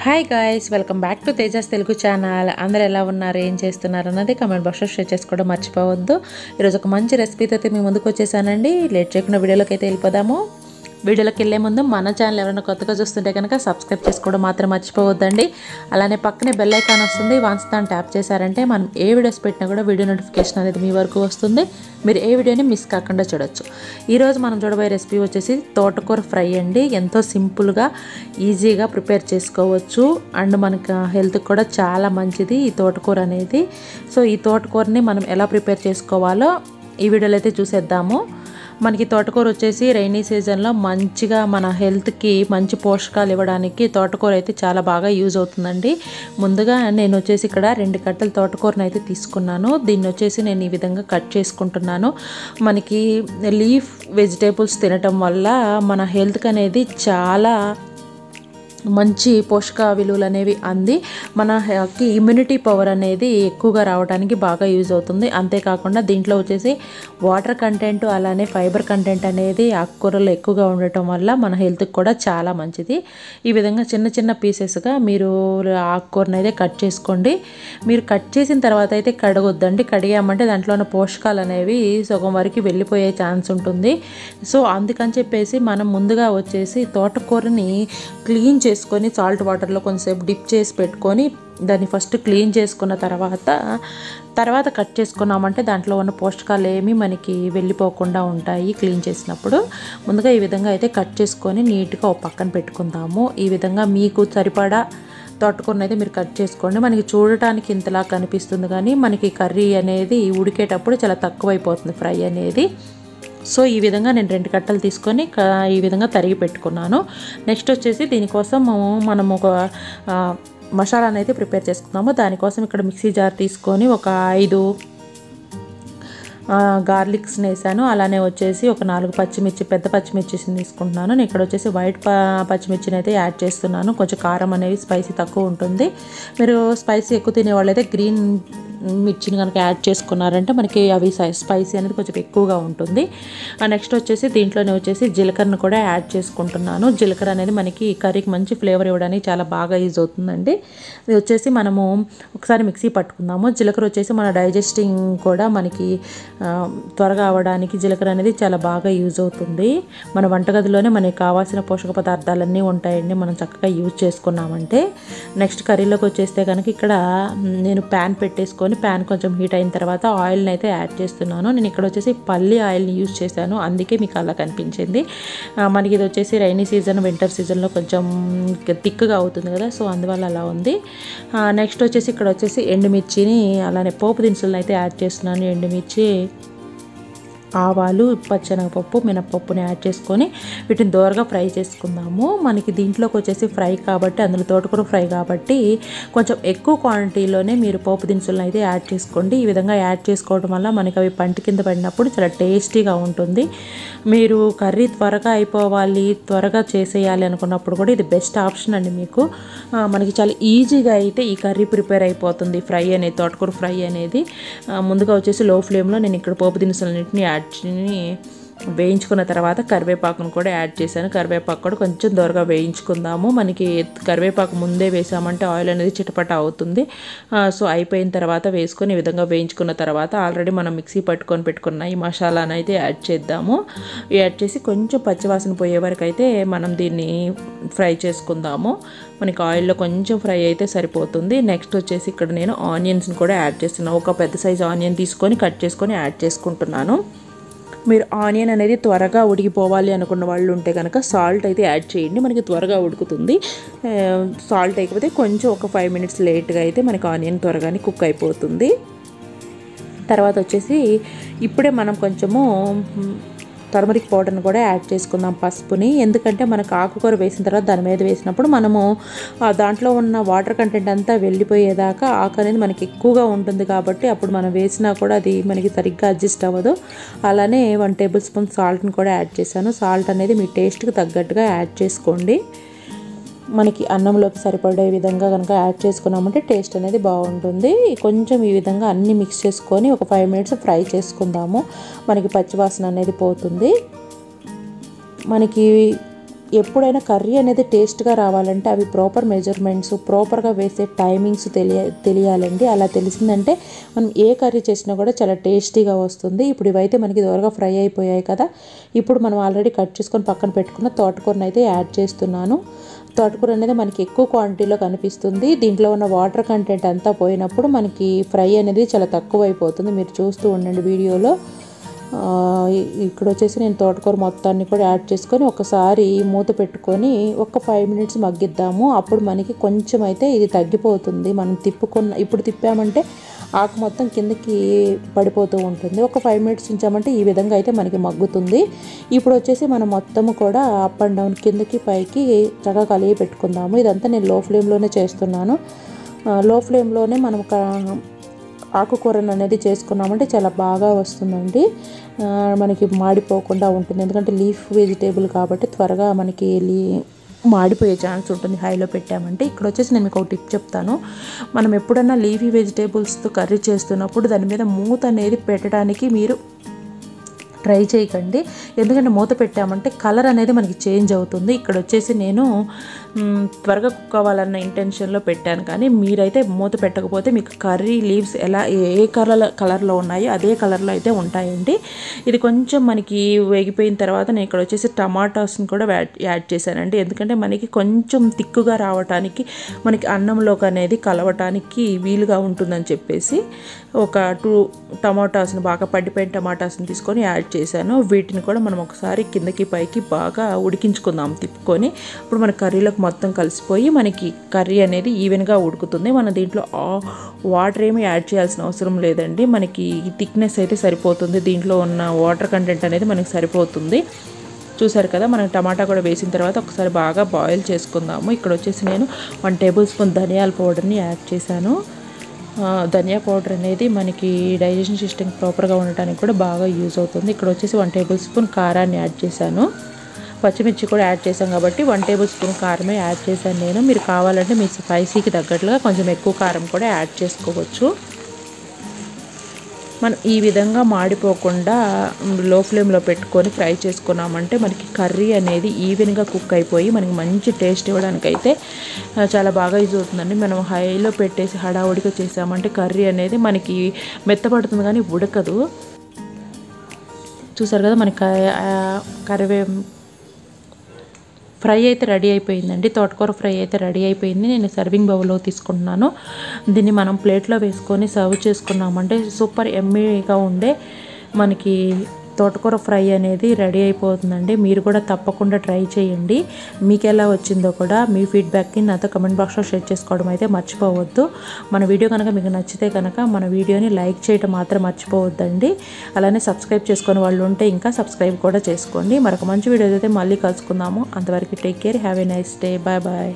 Hi guys, welcome back to Tejas Telugu channel. అందరు ఎలా ఉన్నారు, ఏం చేస్తున్నారు అన్నది కామెంట్ బాక్స్లో షేర్ చేసుకోవడం మర్చిపోవద్దు. ఈరోజు ఒక మంచి రెసిపీతో అయితే మీ ముందుకు వచ్చేసానండి. లేట్ చేయకుండా వీడియోలోకి అయితే వెళ్ళిపోదాము. వీడియోలోకి వెళ్ళే ముందు మన ఛానల్ ఎవరైనా కొత్తగా చూస్తుంటే కనుక సబ్స్క్రైబ్ చేసుకోవడం మాత్రం మర్చిపోవద్దండి. అలానే పక్కనే బెల్ ఐకాన్ వస్తుంది, వన్స్ దాన్ని ట్యాప్ చేశారంటే మనం ఏ వీడియోస్ పెట్టినా కూడా వీడియో నోటిఫికేషన్ అనేది మీ వరకు వస్తుంది. మీరు ఏ వీడియోని మిస్ కాకుండా చూడొచ్చు. ఈరోజు మనం చూడబోయే రెసిపీ వచ్చేసి తోటకూర ఫ్రై అండి. ఎంతో సింపుల్గా ఈజీగా ప్రిపేర్ చేసుకోవచ్చు అండ్ మనకు హెల్త్కి కూడా చాలా మంచిది ఈ తోటకూర అనేది. సో ఈ తోటకూరని మనం ఎలా ప్రిపేర్ చేసుకోవాలో ఈ వీడియోలో అయితే చూసేద్దాము. మనకి తోటకూర వచ్చేసి రైనీ సీజన్లో మంచిగా మన హెల్త్కి మంచి పోషకాలు ఇవ్వడానికి తోటకూర అయితే చాలా బాగా యూజ్ అవుతుందండి. ముందుగా నేను వచ్చేసి ఇక్కడ 2 కట్టలు తోటకూరను అయితే తీసుకున్నాను. దీన్ని వచ్చేసి నేను ఈ విధంగా కట్ చేసుకుంటున్నాను. మనకి లీఫ్ వెజిటేబుల్స్ తినటం వల్ల మన హెల్త్కి అనేది చాలా మంచి పోషక విలువలు అనేవి అంది మనకి ఇమ్యూనిటీ పవర్ అనేది ఎక్కువగా రావడానికి బాగా యూజ్ అవుతుంది. అంతేకాకుండా దీంట్లో వచ్చేసి వాటర్ కంటెంట్ అలానే ఫైబర్ కంటెంట్ అనేది ఆకుకూరలో ఎక్కువగా ఉండటం వల్ల మన హెల్త్కి కూడా చాలా మంచిది. ఈ విధంగా చిన్న చిన్న పీసెస్గా మీరు ఆకుకూరను అయితే కట్ చేసుకోండి. మీరు కట్ చేసిన తర్వాత అయితే కడగొద్దండి. కడిగామంటే దాంట్లో ఉన్న పోషకాలు అనేవి సగం వరకు వెళ్ళిపోయే ఛాన్స్ ఉంటుంది. సో అందుకని చెప్పేసి మనం ముందుగా వచ్చేసి తోటకూరని క్లీన్ చేసుకొని సాల్ట్ వాటర్లో కొంచెంసేపు డిప్ చేసి పెట్టుకొని దాన్ని ఫస్ట్ క్లీన్ చేసుకున్న తర్వాత కట్ చేసుకున్నామంటే దాంట్లో ఉన్న పోషకాలు ఏమీ మనకి వెళ్ళిపోకుండా ఉంటాయి. క్లీన్ చేసినప్పుడు ముందుగా ఈ విధంగా అయితే కట్ చేసుకొని నీట్గా ఒక పక్కన పెట్టుకుందాము. ఈ విధంగా మీకు సరిపడా తోటకూరను అయితే మీరు కట్ చేసుకోండి. మనకి చూడటానికి ఇంతలా కనిపిస్తుంది కానీ మనకి కర్రీ అనేది ఉడికేటప్పుడు చాలా తక్కువైపోతుంది ఫ్రై అనేది. సో ఈ విధంగా నేను 2 కట్టలు తీసుకొని ఈ విధంగా తరిగి పెట్టుకున్నాను. నెక్స్ట్ వచ్చేసి దీనికోసం మనం ఒక మసాలాను అయితే ప్రిపేర్ చేసుకుందాము. దానికోసం ఇక్కడ మిక్సీ జార్ తీసుకొని ఒక 5 గార్లిక్స్ని వేసాను. అలానే వచ్చేసి ఒక 4 పచ్చిమిర్చి, పెద్ద పచ్చిమిర్చిని తీసుకుంటున్నాను. నేను ఇక్కడ వచ్చేసి వైట్ పచ్చిమిర్చిని అయితే యాడ్ చేస్తున్నాను. కొంచెం కారం అనేది స్పైసీ తక్కువ ఉంటుంది. మీరు స్పైసీ ఎక్కువ తినేవాళ్ళు అయితే గ్రీన్ మిర్చిని కనుక యాడ్ చేసుకున్నారంటే మనకి అవి స్పైసీ అనేది కొంచెం ఎక్కువగా ఉంటుంది. నెక్స్ట్ వచ్చేసి దీంట్లోనే వచ్చేసి జీలకర్రను కూడా యాడ్ చేసుకుంటున్నాను. జీలకర్ర అనేది మనకి కర్రీకి మంచి ఫ్లేవర్ ఇవ్వడానికి చాలా బాగా యూజ్ అవుతుందండి. ఇది వచ్చేసి మనము ఒకసారి మిక్సీ పట్టుకుందాము. జీలకర్ర వచ్చేసి మన డైజెస్టింగ్ కూడా మనకి త్వరగా అవ్వడానికి జీలకర్ర అనేది చాలా బాగా యూజ్ అవుతుంది. మన వంటగదిలోనే మనకి కావాల్సిన పోషక పదార్థాలన్నీ ఉంటాయండి, మనం చక్కగా యూజ్ చేసుకున్నామంటే. నెక్స్ట్ కర్రీలోకి వచ్చేస్తే కనుక ఇక్కడ నేను ప్యాన్ పెట్టేసుకొని ప్యాన్ కొంచెం హీట్ అయిన తర్వాత ఆయిల్ని అయితే యాడ్ చేస్తున్నాను. నేను ఇక్కడ వచ్చేసి పల్లి ఆయిల్ని యూజ్ చేశాను, అందుకే మీకు అలా కనిపించింది. మనకి ఇది వచ్చేసి రైనీ సీజన్, వింటర్ సీజన్లో కొంచెం థిక్గా అవుతుంది కదా, సో అందువల్ల అలా ఉంది. నెక్స్ట్ వచ్చేసి ఇక్కడ వచ్చేసి ఎండుమిర్చిని అలానే పోపు దినుసులను అయితే యాడ్ చేస్తున్నాను. ఎండుమిర్చి, ఆవాలు, పచ్చెనగపప్పు, మినపప్పుని యాడ్ చేసుకొని వీటిని దోరగా ఫ్రై చేసుకుందాము. మనకి దీంట్లోకి వచ్చేసి ఫ్రై కాబట్టి, అందులో తోటకూర ఫ్రై కాబట్టి కొంచెం ఎక్కువ క్వాంటిటీలోనే మీరు పోపు దినుసులను అయితే యాడ్ చేసుకోండి. ఈ విధంగా యాడ్ చేసుకోవడం వల్ల మనకి అవి పంట కింద పడినప్పుడు చాలా టేస్టీగా ఉంటుంది. మీరు కర్రీ త్వరగా అయిపోవాలి, త్వరగా చేసేయాలి అనుకున్నప్పుడు కూడా ఇది బెస్ట్ ఆప్షన్ అండి మీకు. మనకి చాలా ఈజీగా అయితే ఈ కర్రీ ప్రిపేర్ అయిపోతుంది ఫ్రై అనేది, తోటకూర ఫ్రై అనేది. ముందుగా వచ్చేసి లో ఫ్లేమ్లో నేను ఇక్కడ పోపు దినుసులన్నింటినీ వేయించుకున్న తర్వాత కరివేపాకును కూడా యాడ్ చేశాను. కరివేపాకు కూడా కొంచెం దూరగా వేయించుకుందాము. మనకి కరివేపాకు ముందే వేసామంటే ఆయిల్ అనేది చిటపట అవుతుంది. సో అయిపోయిన తర్వాత వేసుకొని ఈ విధంగా వేయించుకున్న తర్వాత ఆల్రెడీ మనం మిక్సీ పట్టుకొని పెట్టుకున్న ఈ మసాలాను అయితే యాడ్ చేద్దాము. యాడ్ చేసి కొంచెం పచ్చివాసన పోయే వరకు అయితే మనం దీన్ని ఫ్రై చేసుకుందాము. మనకి ఆయిల్లో కొంచెం ఫ్రై అయితే సరిపోతుంది. నెక్స్ట్ వచ్చేసి ఇక్కడ నేను ఆనియన్స్ని కూడా యాడ్ చేస్తున్నాను. ఒక పెద్ద సైజు ఆనియన్ తీసుకొని కట్ చేసుకొని యాడ్ చేసుకుంటున్నాను. మీరు ఆనియన్ అనేది త్వరగా ఉడికిపోవాలి అనుకున్న వాళ్ళు ఉంటే కనుక సాల్ట్ అయితే యాడ్ చేయండి, మనకి త్వరగా ఉడుకుతుంది. సాల్ట్ అయిపోతే కొంచెం ఒక 5 మినిట్స్ లేట్గా అయితే మనకి ఆనియన్ త్వరగానే కుక్ అయిపోతుంది. తర్వాత వచ్చేసి ఇప్పుడే మనం కొంచెము టర్మరిక్ పౌడర్ని కూడా యాడ్ చేసుకుందాం, పసుపుని. ఎందుకంటే మనకు ఆకుకూర వేసిన తర్వాత దాని మీద వేసినప్పుడు మనము దాంట్లో ఉన్న వాటర్ కంటెంట్ అంతా వెళ్ళిపోయేదాకా ఆకు అనేది మనకి ఎక్కువగా ఉంటుంది కాబట్టి అప్పుడు మనం వేసినా కూడా అది మనకి సరిగ్గా అడ్జస్ట్ అవ్వదు. అలానే 1 టేబుల్ స్పూన్ సాల్ట్ని కూడా యాడ్ చేశాను. సాల్ట్ అనేది మీ టేస్ట్కి తగ్గట్టుగా యాడ్ చేసుకోండి. మనకి అన్నంలోకి సరిపడే విధంగా కనుక యాడ్ చేసుకున్నామంటే టేస్ట్ అనేది బాగుంటుంది. కొంచెం ఈ విధంగా అన్నీ మిక్స్ చేసుకొని ఒక 5 మినిట్స్ ఫ్రై చేసుకుందాము. మనకి పచ్చివాసన అనేది పోతుంది. మనకి ఎప్పుడైనా కర్రీ అనేది టేస్ట్గా రావాలంటే అవి ప్రాపర్ మెజర్మెంట్స్, ప్రాపర్గా వేసే టైమింగ్స్ తెలియాలండి. అలా తెలిసిందంటే మనం ఏ కర్రీ చేసినా కూడా చాలా టేస్టీగా వస్తుంది. ఇప్పుడు ఇవైతే మనకి త్వరగా ఫ్రై అయిపోయాయి కదా. ఇప్పుడు మనం ఆల్రెడీ కట్ చేసుకొని పక్కన పెట్టుకున్న తోటకూరను అయితే యాడ్ చేస్తున్నాను. తోటకూర అనేది మనకి ఎక్కువ క్వాంటిటీలో కనిపిస్తుంది. దీంట్లో ఉన్న వాటర్ కంటెంట్ అంతా పోయినప్పుడు మనకి ఫ్రై అనేది చాలా తక్కువ అయిపోతుంది. మీరు చూస్తూ ఉండండి వీడియోలో. ఇక్కడ వచ్చేసి నేను తోటకూర మొత్తాన్ని కూడా యాడ్ చేసుకొని ఒకసారి మూత పెట్టుకొని ఒక 5 మినిట్స్ మగ్గిద్దాము. అప్పుడు మనకి కొంచెం అయితే ఇది తగ్గిపోతుంది. మనం ఇప్పుడు తిప్పామంటే ఆకు మొత్తం కిందకి పడిపోతూ ఉంటుంది. ఒక 5 మినిట్స్ ఉంచామంటే ఈ విధంగా అయితే మనకి మగ్గుతుంది. ఇప్పుడు వచ్చేసి మనం మొత్తము కూడా అప్ అండ్ డౌన్ కిందకి పైకి చక్కగా కలిగి పెట్టుకుందాము. ఇదంతా నేను లో ఫ్లేమ్లోనే చేస్తున్నాను. లో ఫ్లేమ్లోనే మనం ఆకుకూరను అనేది చేసుకున్నామంటే చాలా బాగా వస్తుందండి. మనకి మాడిపోకుండా ఉంటుంది. ఎందుకంటే లీఫ్ వెజిటేబుల్ కాబట్టి త్వరగా మనకి మాడిపోయే ఛాన్స్ ఉంటుంది హైలో పెట్టామంటే. ఇక్కడ వచ్చేసి నేను మీకు ఒక టిప్ చెప్తాను. మనం ఎప్పుడన్నా లీఫీ వెజిటేబుల్స్తో కర్రీ చేస్తున్నప్పుడు దాని మీద మూత అనేది పెట్టడానికి మీరు ట్రై చేయకండి. ఎందుకంటే మూత పెట్టామంటే కలర్ అనేది మనకి చేంజ్ అవుతుంది. ఇక్కడ వచ్చేసి నేను త్వరగా కుక్ అవ్వాలన్న ఇంటెన్షన్లో పెట్టాను, కానీ మీరైతే మూత పెట్టకపోతే మీకు కర్రీ లీవ్స్ ఎలా ఏ కలర్లో ఉన్నాయో అదే కలర్లో అయితే ఉంటాయండి. ఇది కొంచెం మనకి వేగిపోయిన తర్వాత నేను ఇక్కడ వచ్చేసి టమాటాస్ని కూడా యాడ్ చేశానండి. ఎందుకంటే మనకి కొంచెం తిక్కుగా రావటానికి, మనకి అన్నంలోకి అనేది కలవటానికి వీలుగా ఉంటుందని చెప్పేసి ఒక 2 టమాటాస్ని, బాగా పండిపోయిన టమాటాస్ని తీసుకొని యాడ్ చేశాను. వీటిని కూడా మనం ఒకసారి కిందకి పైకి బాగా ఉడికించుకుందాం తిప్పుకొని. ఇప్పుడు మన కర్రీలోకి మొత్తం కలిసిపోయి మనకి కర్రీ అనేది ఈవెన్గా ఉడుకుతుంది. మనం దీంట్లో వాటర్ ఏమి యాడ్ చేయాల్సిన అవసరం లేదండి. మనకి థిక్నెస్ అయితే సరిపోతుంది. దీంట్లో ఉన్న వాటర్ కంటెంట్ అనేది మనకి సరిపోతుంది. చూసారు కదా, మనం టమాటా కూడా వేసిన తర్వాత ఒకసారి బాగా బాయిల్ చేసుకుందాము. ఇక్కడ వచ్చేసి నేను 1 టేబుల్ స్పూన్ ధనియాల పౌడర్ని యాడ్ చేశాను. ధనియా పౌడర్ అనేది మనకి డైజెషన్ సిస్టమ్ ప్రాపర్గా ఉండటానికి కూడా బాగా యూజ్ అవుతుంది. ఇక్కడ వచ్చేసి 1 టేబుల్ స్పూన్ కారాన్ని యాడ్ చేశాను. పచ్చిమిర్చి కూడా యాడ్ చేశాం కాబట్టి 1 టేబుల్ స్పూన్ కారమే యాడ్ చేశాను నేను. మీరు కావాలంటే మీ స్పైసీకి తగ్గట్లుగా కొంచెం ఎక్కువ కారం కూడా యాడ్ చేసుకోవచ్చు. మనం ఈ విధంగా మాడిపోకుండా లో ఫ్లేమ్లో పెట్టుకొని ఫ్రై చేసుకున్నామంటే మనకి కర్రీ అనేది ఈవెన్గా కుక్ అయిపోయి మనకి మంచి టేస్ట్ ఇవ్వడానికైతే చాలా బాగా యూజ్ అవుతుందండి. మనం హైలో పెట్టేసి హడావుడిగా చేసామంటే కర్రీ అనేది మనకి మెత్తపడుతుంది కానీ ఉడకదు. చూసారు కదా, మనకి కరివే ఫ్రై అయితే రెడీ అయిపోయిందండి. తోటకూర ఫ్రై అయితే రెడీ అయిపోయింది. నేను సర్వింగ్ బౌల్లో తీసుకుంటున్నాను. దీన్ని మనం ప్లేట్లో వేసుకొని సర్వ్ చేసుకున్నామంటే సూపర్ ఎమ్మీగా ఉండే మనకి తోటకూర ఫ్రై అనేది రెడీ అయిపోతుందండి. మీరు కూడా తప్పకుండా ట్రై చేయండి. మీకు ఎలా వచ్చిందో కూడా మీ ఫీడ్బ్యాక్ని నాతో కమెంట్ బాక్స్లో షేర్ చేసుకోవడం అయితే మర్చిపోవద్దు. మన వీడియో కనుక మీకు నచ్చితే కనుక మన వీడియోని లైక్ చేయడం మాత్రం మర్చిపోవద్దండి. అలానే సబ్స్క్రైబ్ చేసుకునే వాళ్ళు ఉంటే ఇంకా సబ్స్క్రైబ్ కూడా చేసుకోండి. మరొక మంచి వీడియో అయితే మళ్ళీ కలుసుకుందాము. అంతవరకు take care, have a nice day, bye bye.